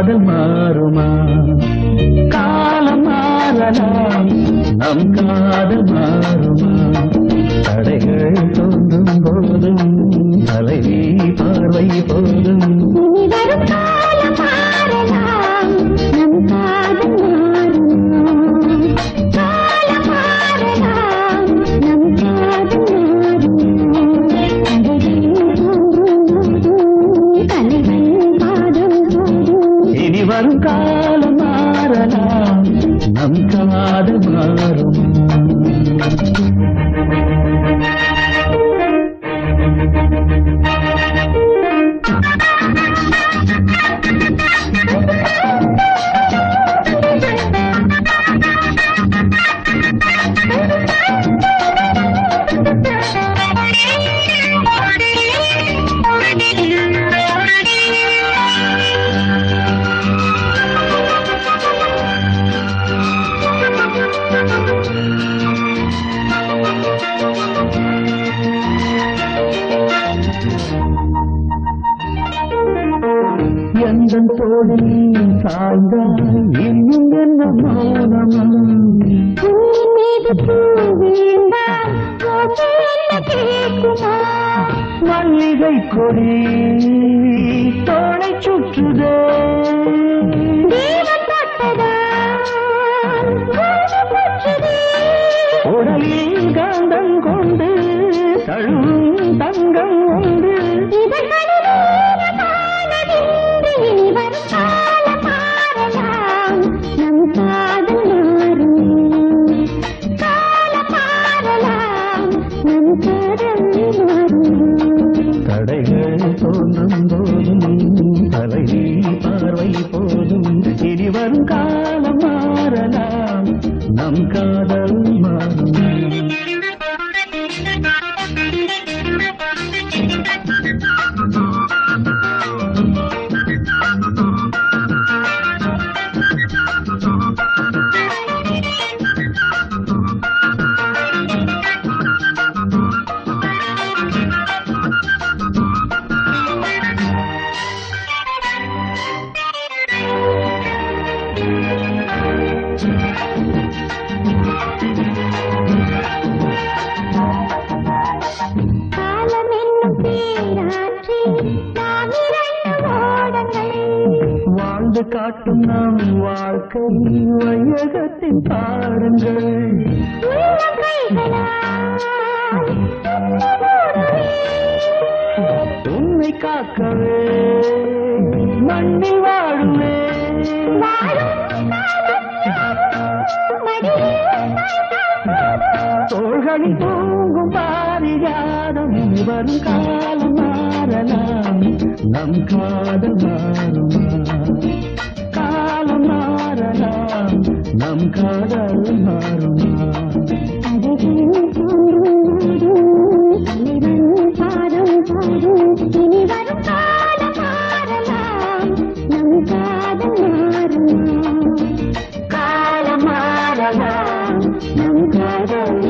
காதல் மாறுமா காலம் மாறலாம் நம் காதல் மாறுமா தடைகள் தோன்றும் போதும் தலைவி பார்வை போதும் இனி வரும் காலம் மாறலாம் நம் காதல் மாறுமா எந்தன் தோழி சாய்ந்தால் இன்னும் என்ன மௌனமா மல்லிகை கொடி தோளை சுற்றுதே உடலில் காந்தம் கொண்டு தழும் தங்கம் உண்டு தடைகள் தோன்றும் போதும் தலைவி பார்வை போதும் இனி வரும் காலம் மாறலாம் நம் காதல் மாறும் வாழ்ந்து காட்டும் நம் வாழ்க்கை வையகத்தின் பாடங்கள் உன்னை காக்கவே மண்ணில் வாழுவே தோள்களில் தூங்கும் பாரிஜாதம் வரும் காலம் மாறலாம் நம் காதல் மாறுமா காலம் மாறலாம் நம் காதல் மாறுமா இனி வரும் காலம் மாறலாம் நம் காதல் மாறுமா காலம் மாறலாம் நம் காதல்